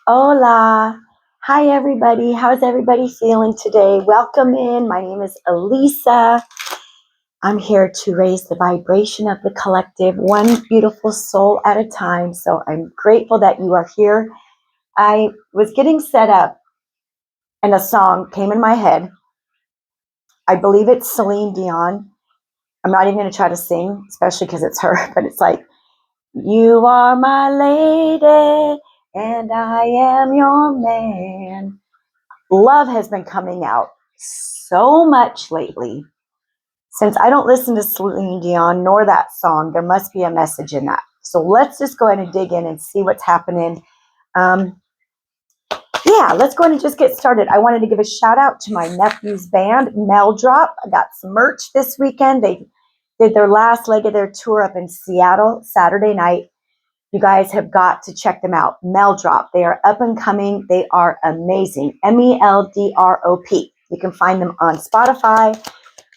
Hola. Hi, everybody. How's everybody feeling today? Welcome in. My name is Elisa. I'm here to raise the vibration of the collective, one beautiful soul at a time. So I'm grateful that you are here. I was getting set up and a song came in my head. I believe it's Celine Dion. I'm not even going to try to sing, especially because it's her, but it's like, you are my lady and I am your man. Love has been coming out so much lately. Since I don't listen to Celine Dion nor that song, there must be a message in that. So let's just go ahead and dig in and see what's happening. Let's go ahead and just get started. I wanted to give a shout out to my nephew's band, Meldrop. I got some merch this weekend. They did their last leg of their tour up in Seattle Saturday night. You guys have got to check them out. Meldrop. They are up and coming. They are amazing. MELDROP. You can find them on Spotify,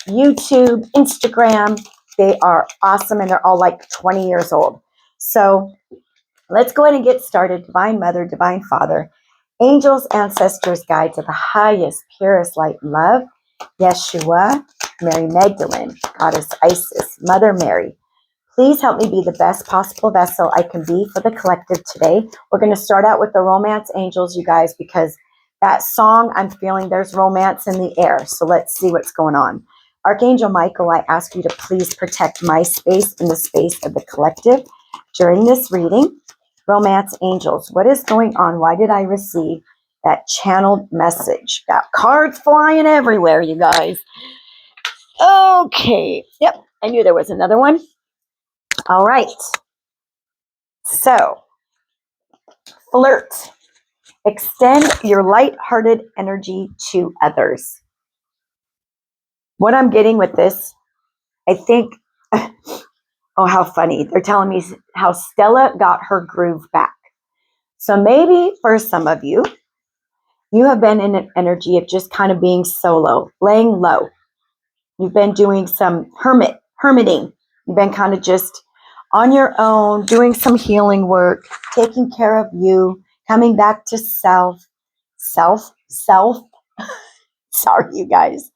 YouTube, Instagram. They are awesome, and they're all like 20 years old. So let's go ahead and get started. Divine Mother, Divine Father, angels, ancestors, guides of the highest, purest light and love, Yeshua, Mary Magdalene, Goddess Isis, Mother Mary, please help me be the best possible vessel I can be for the collective today. We're going to start out with the romance angels, you guys, because that song, I'm feeling there's romance in the air. So let's see what's going on. Archangel Michael, I ask you to please protect my space and the space of the collective during this reading. Romance angels, what is going on? Why did I receive that channeled message? Got cards flying everywhere, you guys. Okay. Yep. I knew there was another one. All right. So, flirt. Extend your light-hearted energy to others. What I'm getting with this, I think, oh, how funny. They're telling me how Stella got her groove back. So maybe for some of you, you have been in an energy of just kind of being solo, laying low. You've been doing some hermiting. You've been kind of just on your own, doing some healing work, taking care of you, coming back to self. Sorry, you guys.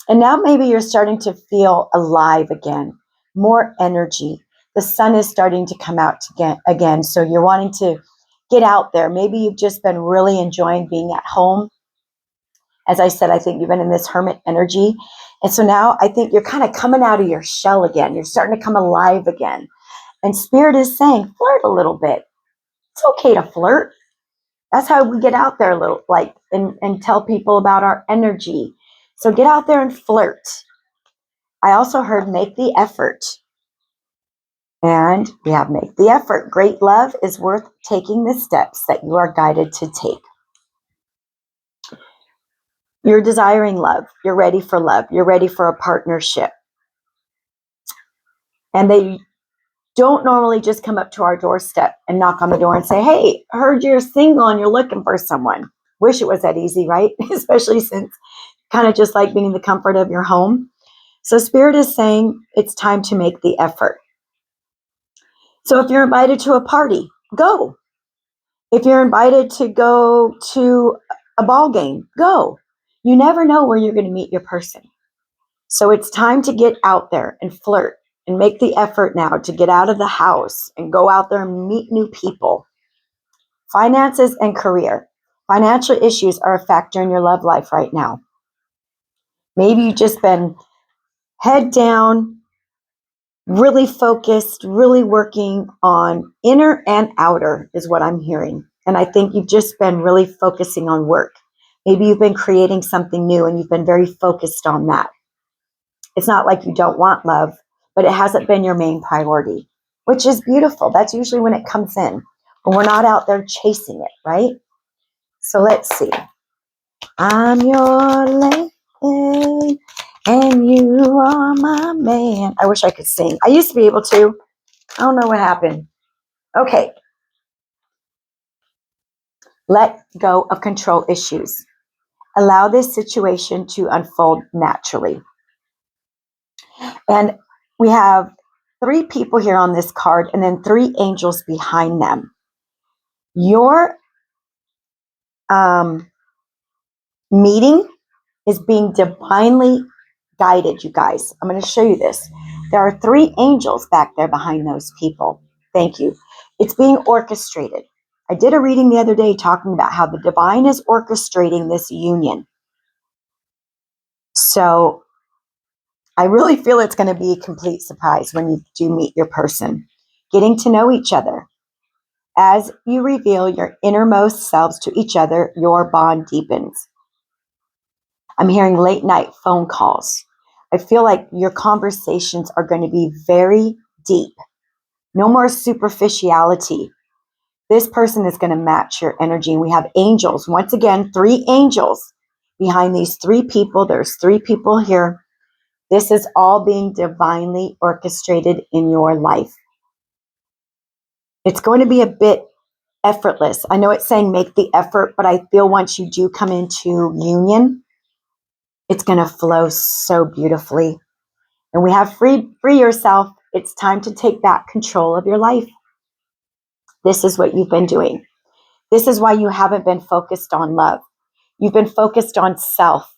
And now maybe you're starting to feel alive again, more energy. The sun is starting to come out again. So you're wanting to get out there. Maybe you've just been really enjoying being at home. As I said, I think you've been in this hermit energy. And so now I think you're kind of coming out of your shell again. You're starting to come alive again. And Spirit is saying, flirt a little bit. It's okay to flirt. That's how we get out there a little, like, and tell people about our energy. So get out there and flirt. I also heard make the effort. And we have make the effort. Great love is worth taking the steps that you are guided to take. You're desiring love. You're ready for love. You're ready for a partnership. And they don't normally just come up to our doorstep and knock on the door and say, hey, heard you're single and you're looking for someone. Wish it was that easy, right? Especially since kind of just like being in the comfort of your home. So Spirit is saying it's time to make the effort. So if you're invited to a party, go. If you're invited to go to a ball game, go. You never know where you're going to meet your person. So it's time to get out there and flirt and make the effort now to get out of the house and go out there and meet new people. Finances and career. Financial issues are a factor in your love life right now. Maybe you've just been head down, really focused, really working on inner and outer is what I'm hearing. And I think you've just been really focusing on work. Maybe you've been creating something new and you've been very focused on that. It's not like you don't want love, but it hasn't been your main priority, which is beautiful. That's usually when it comes in, when we're not out there chasing it, right? So let's see. I'm your lady and you are my man. I wish I could sing. I used to be able to. I don't know what happened. Okay. Let go of control issues. Allow this situation to unfold naturally. And we have 3 people here on this card and then 3 angels behind them. Your meeting is being divinely guided, you guys. I'm going to show you this. There are 3 angels back there behind those people. Thank you. It's being orchestrated. I did a reading the other day talking about how the divine is orchestrating this union. So I really feel it's going to be a complete surprise when you do meet your person. Getting to know each other. As you reveal your innermost selves to each other, your bond deepens. I'm hearing late night phone calls. I feel like your conversations are going to be very deep. No more superficiality. This person is going to match your energy. And we have angels. Once again, 3 angels behind these 3 people. There's 3 people here. This is all being divinely orchestrated in your life. It's going to be a bit effortless. I know it's saying make the effort, but I feel once you do come into union, it's going to flow so beautifully. And we have free yourself. It's time to take back control of your life. This is what you've been doing. This is why you haven't been focused on love. You've been focused on self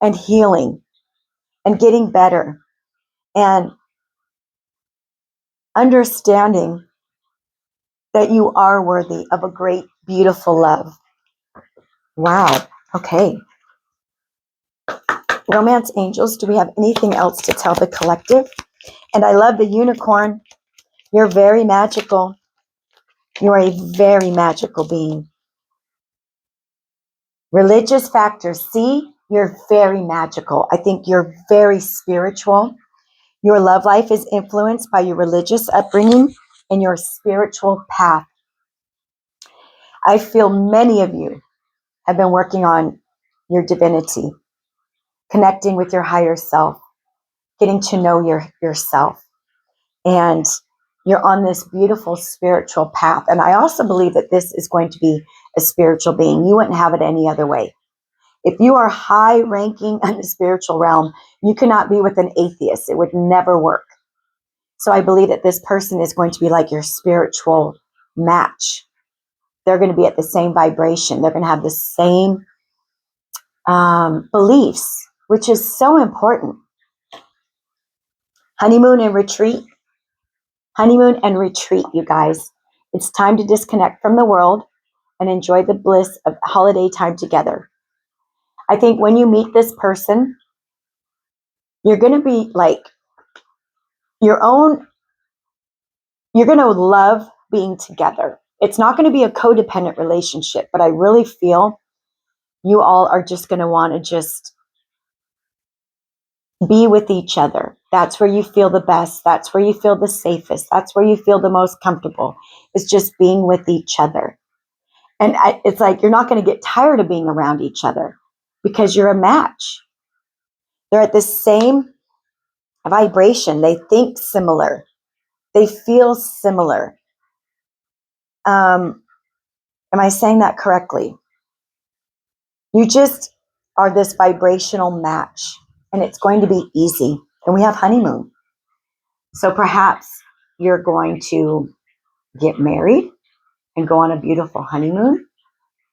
and healing and getting better and understanding that you are worthy of a great, beautiful love. Wow. Okay. Romance angels, do we have anything else to tell the collective? And I love the unicorn. You're very magical. You're a very magical being. Religious factors. See, you're very magical. I think you're very spiritual. Your love life is influenced by your religious upbringing and your spiritual path. I feel many of you have been working on your divinity, connecting with your higher self, getting to know yourself. And you're on this beautiful spiritual path. And I also believe that this is going to be a spiritual being. You wouldn't have it any other way. If you are high ranking in the spiritual realm, you cannot be with an atheist. It would never work. So I believe that this person is going to be like your spiritual match. They're going to be at the same vibration. They're going to have the same beliefs, which is so important. Honeymoon and retreat. Honeymoon and retreat, you guys. It's time to disconnect from the world and enjoy the bliss of holiday time together. I think when you meet this person, you're going to be like your own, you're going to love being together. It's not going to be a codependent relationship, but I really feel you all are just going to want to just be with each other. That's where you feel the best. That's where you feel the safest. That's where you feel the most comfortable. It's just being with each other. And it's like you're not going to get tired of being around each other because you're a match. They're at the same vibration. They think similar. They feel similar. Am I saying that correctly? You just are this vibrational match, and it's going to be easy. And we have honeymoon. So perhaps you're going to get married and go on a beautiful honeymoon.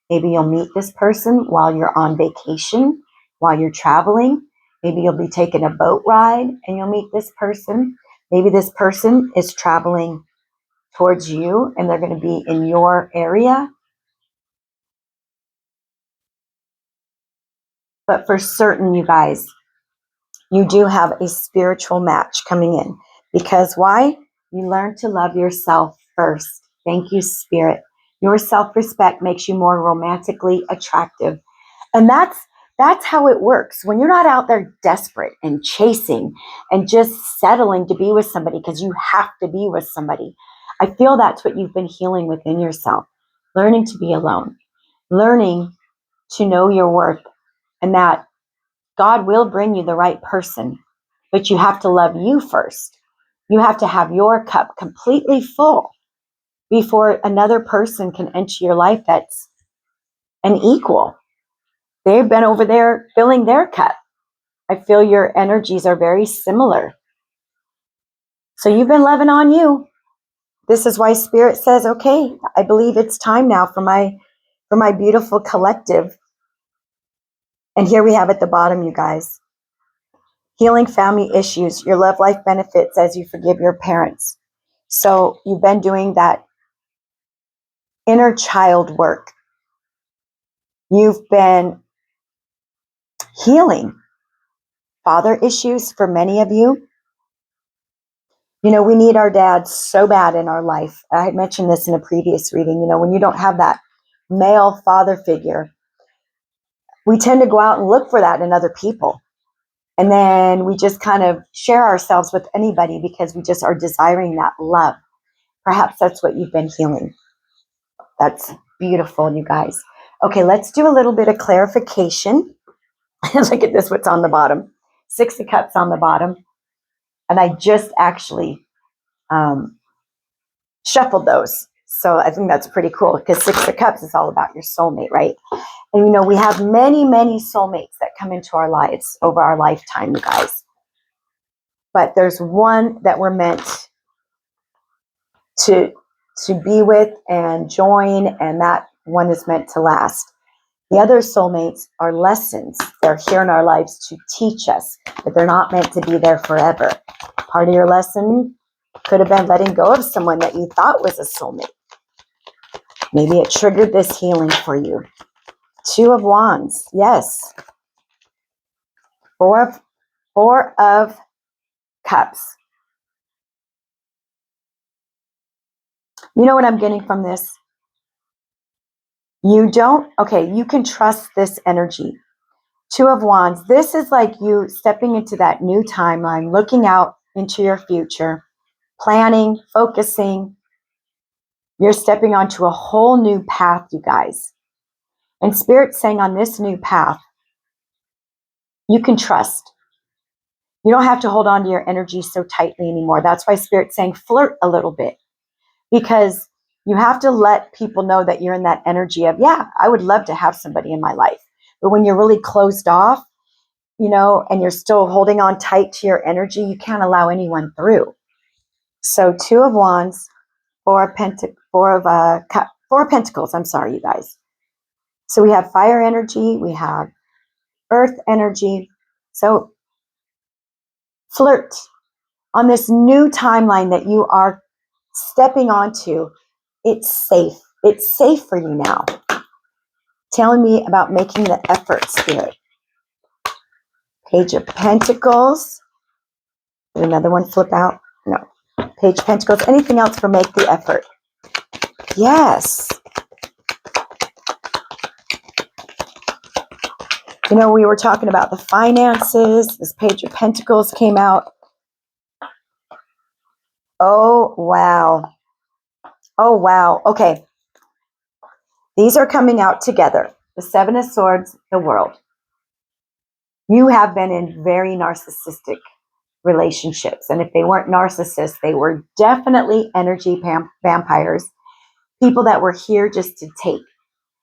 Maybe you'll meet this person while you're on vacation, while you're traveling. Maybe you'll be taking a boat ride and you'll meet this person. Maybe this person is traveling towards you and they're going to be in your area. But for certain, you guys, you do have a spiritual match coming in. Because why? You learn to love yourself first. Thank you, Spirit. Your self-respect makes you more romantically attractive. And that's how it works. When you're not out there desperate and chasing and just settling to be with somebody because you have to be with somebody. I feel that's what you've been healing within yourself. Learning to be alone. Learning to know your worth. And that God will bring you the right person. But you have to love you first. You have to have your cup completely full before another person can enter your life that's an equal. They've been over there filling their cup. I feel your energies are very similar. So you've been loving on you. This is why Spirit says, okay, I believe it's time now for my for my beautiful collective. And here we have at the bottom, you guys, healing family issues, your love life benefits as you forgive your parents. So you've been doing that inner child work. You've been healing father issues for many of you. You know, we need our dads so bad in our life. I had mentioned this in a previous reading. You know, when you don't have that male father figure, we tend to go out and look for that in other people. And then we just kind of share ourselves with anybody because we just are desiring that love. Perhaps that's what you've been healing. That's beautiful, you guys. Okay, let's do a little bit of clarification. Look at this, what's on the bottom. 6 of Cups on the bottom. And I just actually shuffled those. So I think that's pretty cool because 6 of Cups is all about your soulmate, right? And you know, we have many, many soulmates that come into our lives over our lifetime, you guys. But there's one that we're meant to be with and join, and that one is meant to last. The other soulmates are lessons. They're here in our lives to teach us, but they're not meant to be there forever. Part of your lesson could have been letting go of someone that you thought was a soulmate. Maybe it triggered this healing for you. 2 of Wands, yes. 4 of Cups. You know what I'm getting from this? You can trust this energy. 2 of Wands, this is like you stepping into that new timeline, looking out into your future, planning, focusing. You're stepping onto a whole new path, you guys. And Spirit's saying on this new path, you can trust. You don't have to hold on to your energy so tightly anymore. That's why Spirit's saying flirt a little bit, because you have to let people know that you're in that energy of, yeah, I would love to have somebody in my life. But when you're really closed off, you know, and you're still holding on tight to your energy, you can't allow anyone through. So 2 of Wands, 4 of Pentacles. I'm sorry, you guys. So we have fire energy, we have earth energy. So flirt on this new timeline that you are stepping onto. It's safe. It's safe for you now. Telling me about making the effort, Spirit. Page of Pentacles. Did another one flip out? No. Page of Pentacles. Anything else for make the effort? Yes. You know, we were talking about the finances. This Page of Pentacles came out. Oh, wow. Oh, wow. Okay. These are coming out together. The 7 of Swords, the World. You have been in very narcissistic relationships. And if they weren't narcissists, they were definitely energy vampires. People that were here just to take.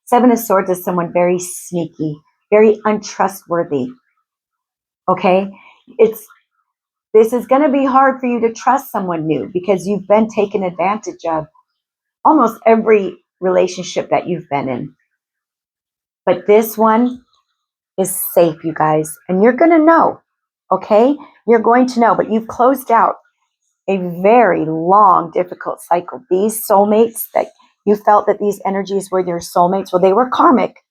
7 of Swords is someone very sneaky, very untrustworthy. Okay? This is going to be hard for you to trust someone new because you've been taken advantage of almost every relationship that you've been in. But this one is safe, you guys. And you're going to know. Okay? You're going to know. But you've closed out a very long, difficult cycle. These soulmates that you felt that these energies were your soulmates, well, they were karmic.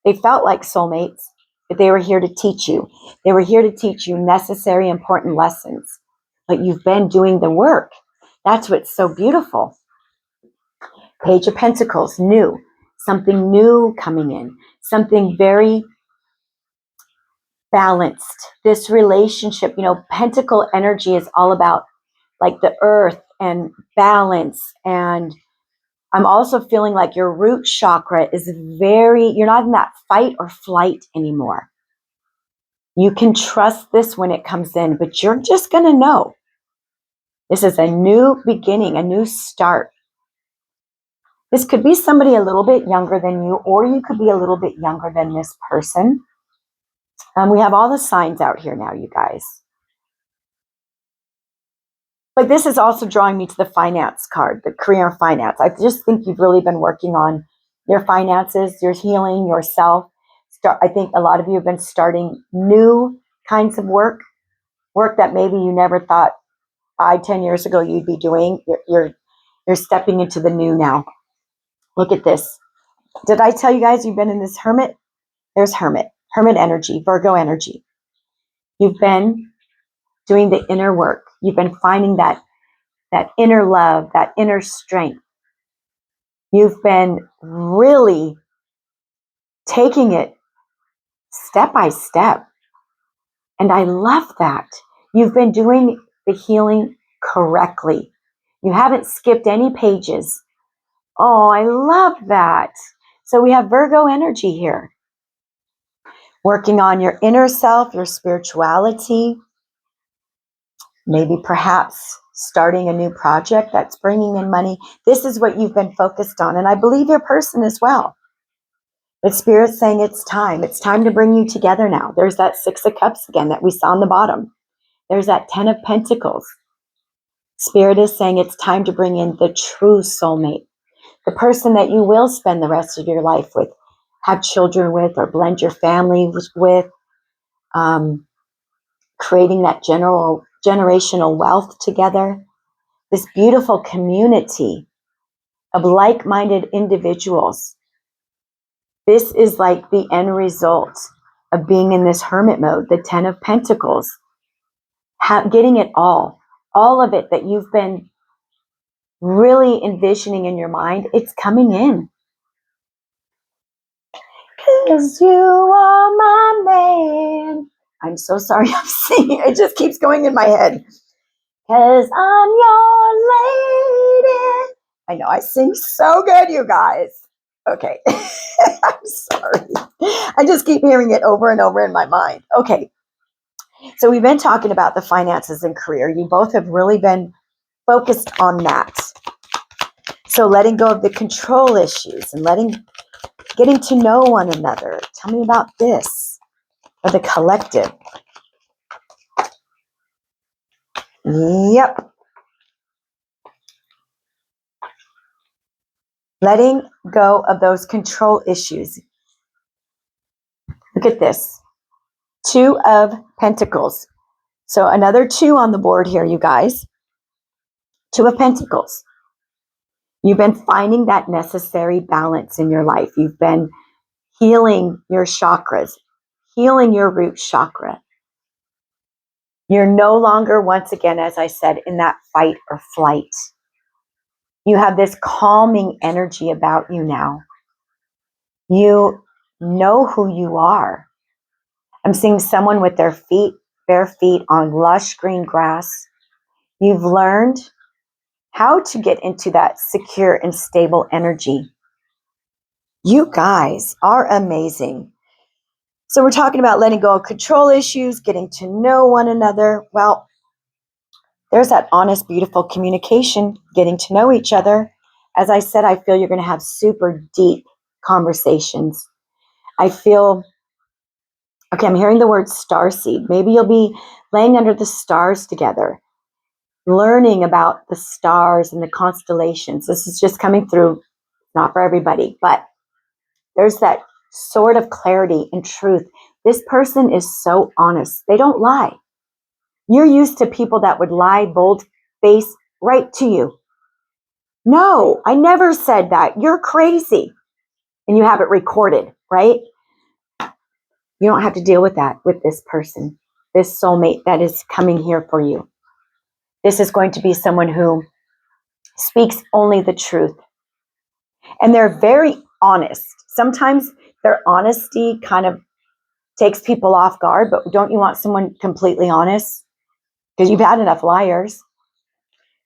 They felt like soulmates, but they were here to teach you. They were here to teach you necessary, important lessons. But you've been doing the work. That's what's so beautiful. Page of Pentacles, new. Something new coming in. Something very balanced. This relationship, you know, Pentacle energy is all about like the earth and balance. And I'm also feeling like your root chakra is you're not in that fight or flight anymore. You can trust this when it comes in, but you're just going to know. This is a new beginning, a new start. This could be somebody a little bit younger than you, or you could be a little bit younger than this person. We have all the signs out here now, you guys. But this is also drawing me to the finance card, the career finance. I just think you've really been working on your finances, your healing, yourself. I think a lot of you have been starting new kinds of work that maybe you never thought 5-10 years ago you'd be doing. You're stepping into the new now. Look at this. Did I tell you guys you've been in this hermit? There's hermit energy, Virgo energy. You've been doing the inner work. You've been finding that inner love, that inner strength. You've been really taking it step by step. And I love that. You've been doing the healing correctly. You haven't skipped any pages. Oh, I love that. So we have Virgo energy here. Working on your inner self, your spirituality, maybe perhaps starting a new project that's bringing in money. This is what you've been focused on. And I believe your person as well. But Spirit's saying it's time. It's time to bring you together now. There's that 6 of Cups again that we saw on the bottom. There's that 10 of Pentacles. Spirit is saying it's time to bring in the true soulmate. The person that you will spend the rest of your life with, have children with, or blend your family with, creating that generational wealth together. This beautiful community of like-minded individuals. This is like the end result of being in this hermit mode, the 10 of Pentacles. Getting it all of it that you've been really envisioning in your mind, it's coming in. 'Cause you are my man. I'm so sorry I'm singing. It just keeps going in my head. 'Cause I'm your lady. I know I sing so good, you guys. Okay. I'm sorry. I just keep hearing it over and over in my mind. Okay. So we've been talking about the finances and career. You both have really been focused on that. So letting go of the control issues and getting to know one another. Tell me about this, or the collective. Yep. Letting go of those control issues. Look at this. 2 of Pentacles. So another 2 on the board here, you guys. 2 of Pentacles. You've been finding that necessary balance in your life. You've been healing your chakras, healing your root chakra. You're no longer, once again, as I said, in that fight or flight. You have this calming energy about you now. You know who you are. I'm seeing someone with their bare feet on lush green grass. You've learned how to get into that secure and stable energy. You guys are amazing. So we're talking about letting go of control issues, getting to know one another. Well, there's that honest, beautiful communication, getting to know each other. As I said, I feel you're going to have super deep conversations. I feel, okay, I'm hearing the word starseed. Maybe you'll be laying under the stars together, learning about the stars and the constellations. This is just coming through, not for everybody, but there's that sort of clarity and truth. This person is so honest. They don't lie. You're used to people that would lie, bold face right to you. No, I never said that. You're crazy. And you have it recorded, right? You don't have to deal with that with this person, this soulmate that is coming here for you. This is going to be someone who speaks only the truth. And they're very honest. Sometimes their honesty kind of takes people off guard, but don't you want someone completely honest? Because you've had enough liars.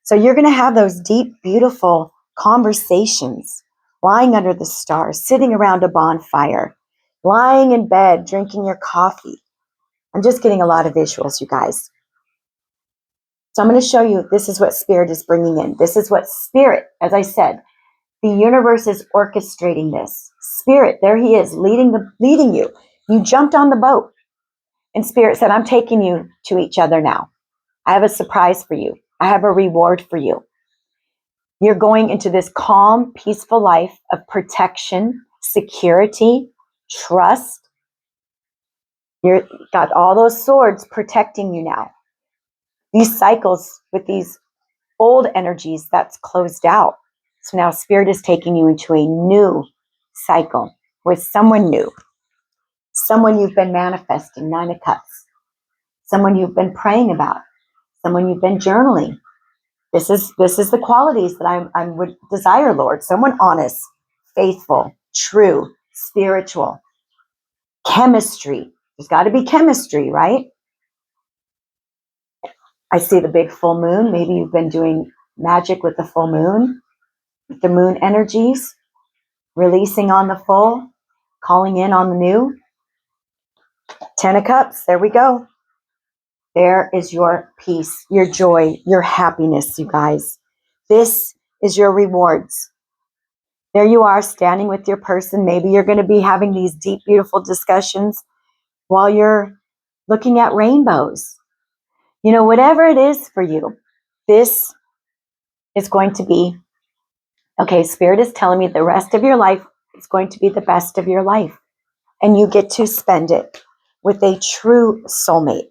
So you're going to have those deep, beautiful conversations, lying under the stars, sitting around a bonfire, lying in bed, drinking your coffee. I'm just getting a lot of visuals, you guys. So I'm going to show you, this is what Spirit is bringing in. This is what Spirit, as I said, the universe is orchestrating this. Spirit, there he is, leading you. You jumped on the boat. And Spirit said, I'm taking you to each other now. I have a surprise for you. I have a reward for you. You're going into this calm, peaceful life of protection, security, trust. You've got all those swords protecting you now. These cycles with these old energies, that's closed out. So now Spirit is taking you into a new cycle with someone new, someone you've been manifesting, 9 of Cups, someone you've been praying about, someone you've been journaling. This is the qualities that I would desire, Lord. Someone honest, faithful, true, spiritual, chemistry. There's got to be chemistry, right? I see the big full moon. Maybe you've been doing magic with the full moon, with the moon energies, releasing on the full, calling in on the new. 10 of Cups, there we go. There is your peace, your joy, your happiness, you guys. This is your rewards. There you are, standing with your person. Maybe you're going to be having these deep, beautiful discussions while you're looking at rainbows. You know, whatever it is for you, this is going to be, okay, Spirit is telling me the rest of your life is going to be the best of your life. And you get to spend it with a true soulmate.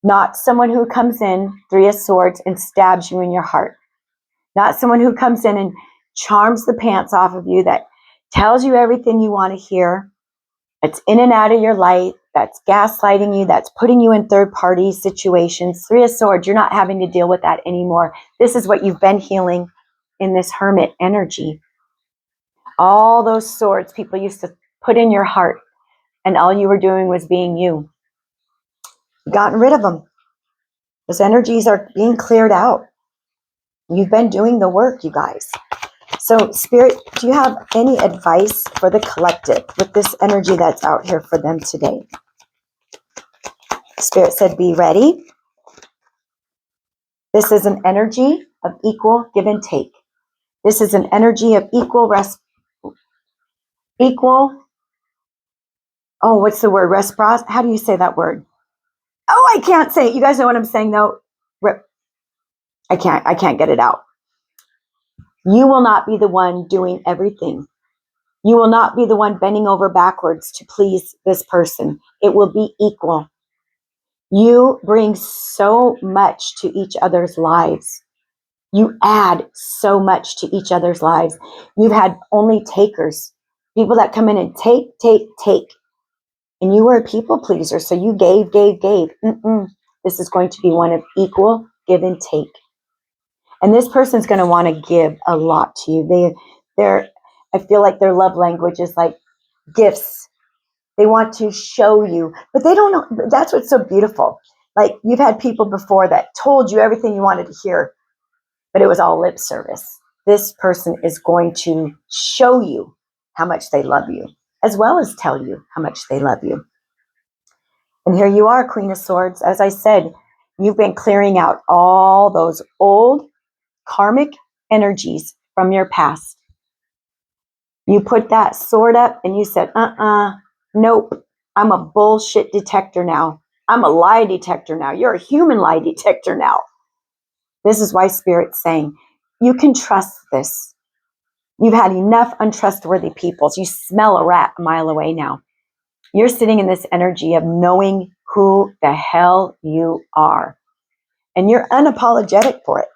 Not someone who comes in, 3 of Swords, and stabs you in your heart. Not someone who comes in and charms the pants off of you, that tells you everything you want to hear, that's in and out of your light, that's gaslighting you, that's putting you in third-party situations. 3 of Swords, you're not having to deal with that anymore. This is what you've been healing in this hermit energy. All those swords people used to put in your heart, and all you were doing was being you. You've gotten rid of them. Those energies are being cleared out. You've been doing the work, you guys. So, Spirit, do you have any advice for the collective with this energy that's out here for them today? Spirit said, be ready. This is an energy of equal give and take. This is an energy of what's the word? Respros? How do you say that word? Oh, I can't say it. You guys know what I'm saying, though? I can't get it out. You will not be the one doing everything. You will not be the one bending over backwards to please this person. It will be equal. You bring so much to each other's lives. You add so much to each other's lives. You've had only takers, people that come in and take. And you were a people pleaser, so you gave. This is going to be one of equal give and take. And this person's going to want to give a lot to you. I feel like their love language is like gifts. They want to show you, but they don't know. That's what's so beautiful. Like, you've had people before that told you everything you wanted to hear, but it was all lip service. This person is going to show you how much they love you, as well as tell you how much they love you. And here you are, Queen of Swords. As I said, you've been clearing out all those old karmic energies from your past. You put that sword up and you said, nope, I'm a bullshit detector now. I'm a lie detector now. You're a human lie detector now. This is why Spirit's saying, you can trust this. You've had enough untrustworthy people. You smell a rat a mile away now. You're sitting in this energy of knowing who the hell you are. And you're unapologetic for it.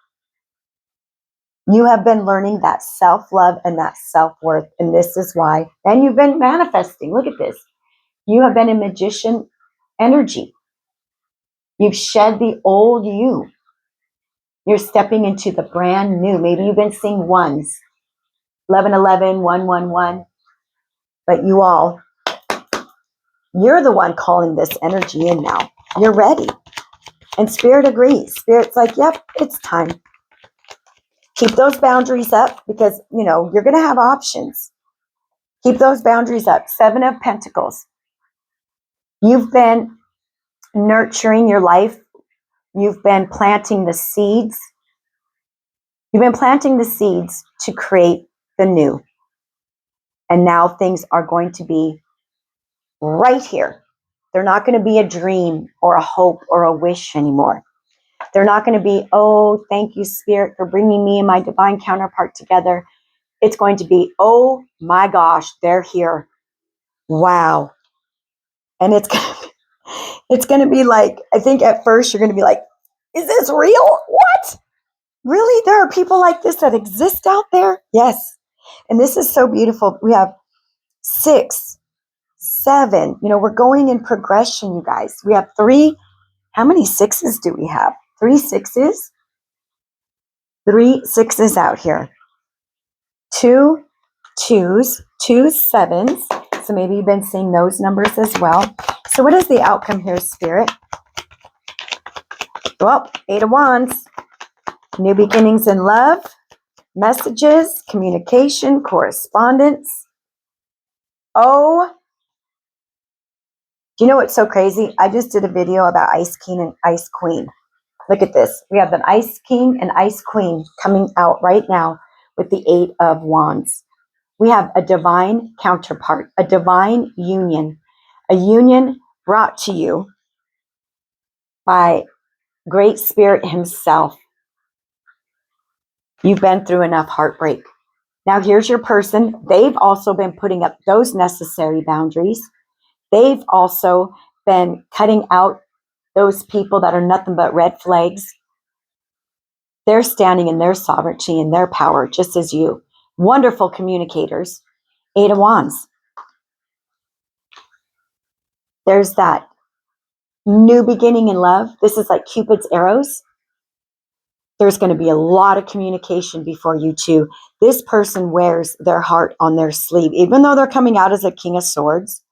You have been learning that self-love and that self-worth. And this is why. And you've been manifesting. Look at this. You have been in magician energy. You've shed the old you. You're stepping into the brand new. Maybe you've been seeing ones. 1111, 111. But you're the one calling this energy in now. You're ready. And Spirit agrees. Spirit's like, yep, it's time. Keep those boundaries up because, you're going to have options. Keep those boundaries up. 7 of Pentacles. You've been nurturing your life. You've been planting the seeds. You've been planting the seeds to create the new. And now things are going to be right here. They're not going to be a dream or a hope or a wish anymore. They're not going to be, oh, thank you, Spirit, for bringing me and my divine counterpart together. It's going to be, oh my gosh, they're here. Wow. And it's going to be like, I think at first you're going to be like, is this real? What? Really? There are people like this that exist out there? Yes. And this is so beautiful. We have 6, 7. We're going in progression, you guys. We have 3. How many 6s do we have? 3 6s? 3 6s out here. 2 2s, 2 7s. So maybe you've been seeing those numbers as well. So what is the outcome here, Spirit? Well, 8 of Wands. New beginnings in love, messages, communication, correspondence. Oh, do you know what's so crazy? I just did a video about Ice King and Ice Queen. Look at this. We have an Ice King and Ice Queen coming out right now with the 8 of Wands. We have a divine counterpart, a divine union, a union brought to you by Great Spirit himself. You've been through enough heartbreak. Now here's your person. They've also been putting up those necessary boundaries. They've also been cutting out those people that are nothing but red flags. They're standing in their sovereignty and their power, just as you. Wonderful communicators. 8 of Wands. There's that new beginning in love. This is like Cupid's arrows. There's going to be a lot of communication before you two. This person wears their heart on their sleeve, even though they're coming out as a King of Swords.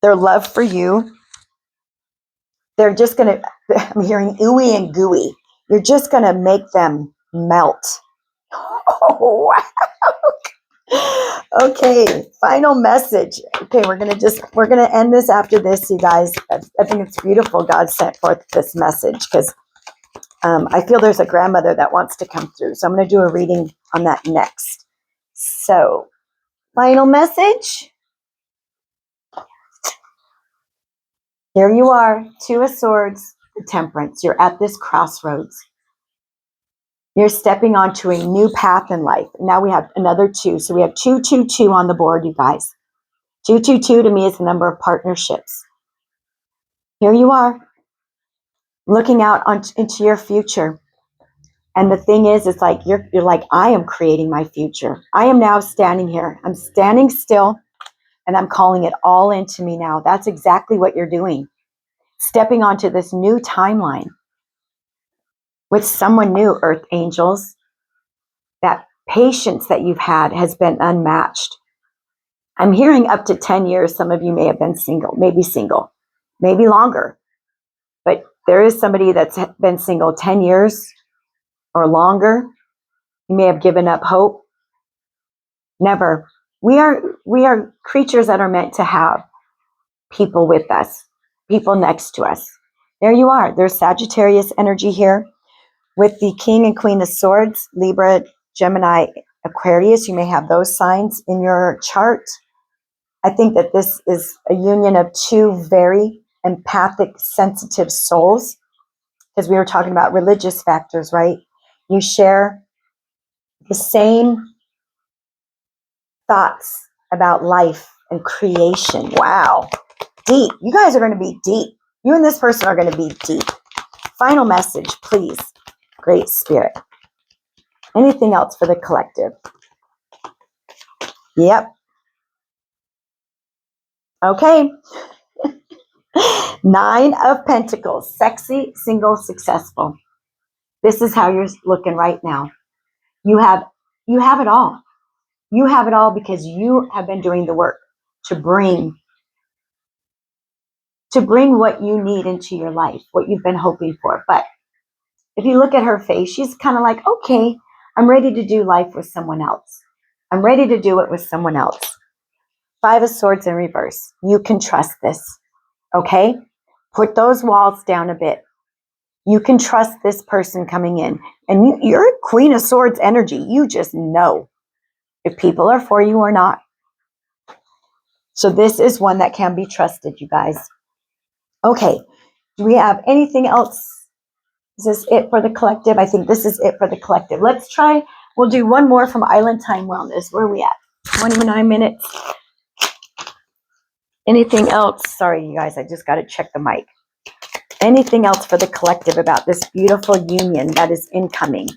Their love for you, they're just going to, I'm hearing ooey and gooey. You're just going to make them melt. Oh, wow. Okay, final message. Okay, we're going to end this after this, you guys. I think it's beautiful God sent forth this message because I feel there's a grandmother that wants to come through. So I'm going to do a reading on that next. So, final message. Here you are, 2 of Swords, the Temperance. You're at this crossroads. You're stepping onto a new path in life. Now we have another 2. So we have 222 on the board, you guys. 222 to me is the number of partnerships. Here you are, looking out into your future. And the thing is, it's like you're like, I am creating my future. I am now standing here. I'm standing still and I'm calling it all into me now. That's exactly what you're doing. Stepping onto this new timeline with someone new, Earth Angels. That patience that you've had has been unmatched. I'm hearing up to 10 years. Some of you may have been single, maybe longer. But there is somebody that's been single 10 years or longer. You may have given up hope. Never. We are creatures that are meant to have people with us, people next to us. There you are. There's Sagittarius energy here with the King and Queen of Swords, Libra, Gemini, Aquarius. You may have those signs in your chart. I think that this is a union of 2 very empathic, sensitive souls, because we were talking about religious factors, right? You share the same thoughts about life and creation. Wow. Deep. You guys are going to be deep. You and this person are going to be deep. Final message, please. Great Spirit. Anything else for the collective? Yep. Okay. 9 of Pentacles. Sexy, single, successful. This is how you're looking right now. You have it all. You have it all because you have been doing the work to bring what you need into your life, what you've been hoping for. But if you look at her face, she's kind of like, okay, I'm ready to do life with someone else. I'm ready to do it with someone else. 5 of Swords in reverse. You can trust this, okay? Put those walls down a bit. You can trust this person coming in. And you're Queen of Swords energy. You just know if people are for you or not. So this is one that can be trusted, you guys. Okay, Do we have anything else? Is this it for the collective? I think this is it for the collective. Let's try. We'll do one more from Island Time Wellness. Where are we at? 29 minutes. Anything else? Sorry, you guys, I just got to check the mic. Anything else for the collective about this beautiful union that is incoming?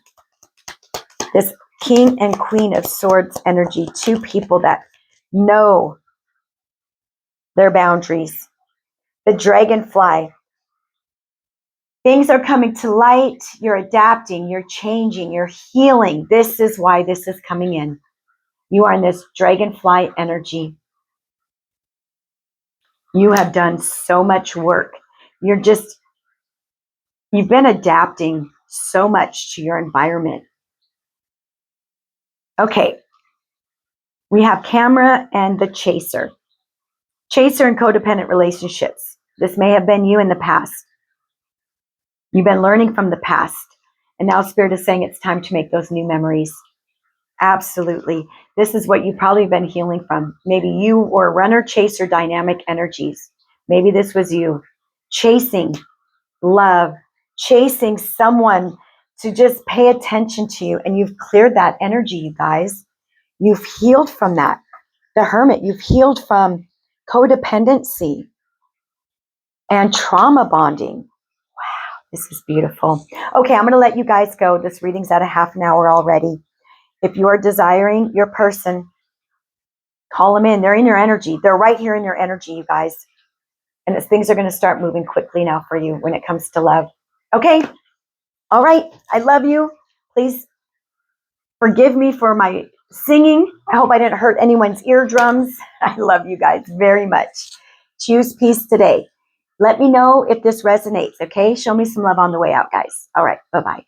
This King and Queen of Swords energy, two people that know their boundaries. The dragonfly. Things are coming to light. You're adapting, you're changing, you're healing. This is why this is coming in. You are in this dragonfly energy. You have done so much work. You've been adapting so much to your environment. Okay. We have Camera and the Chaser. Chaser and codependent relationships. This may have been you in the past. You've been learning from the past. And now Spirit is saying it's time to make those new memories. Absolutely. This is what you've probably been healing from. Maybe you were runner-chaser dynamic energies. Maybe this was you chasing love, chasing someone to just pay attention to you. And you've cleared that energy, you guys. You've healed from that. The Hermit, you've healed from codependency and trauma bonding. Wow, this is beautiful. Okay, I'm going to let you guys go. This reading's at a half an hour already. If you are desiring your person, call them in. They're in your energy. They're right here in your energy, you guys. And things are going to start moving quickly now for you when it comes to love. Okay? All right. I love you. Please forgive me for my singing. I hope I didn't hurt anyone's eardrums. I love you guys very much. Choose peace today. Let me know if this resonates, okay? Show me some love on the way out, guys. All right. Bye-bye.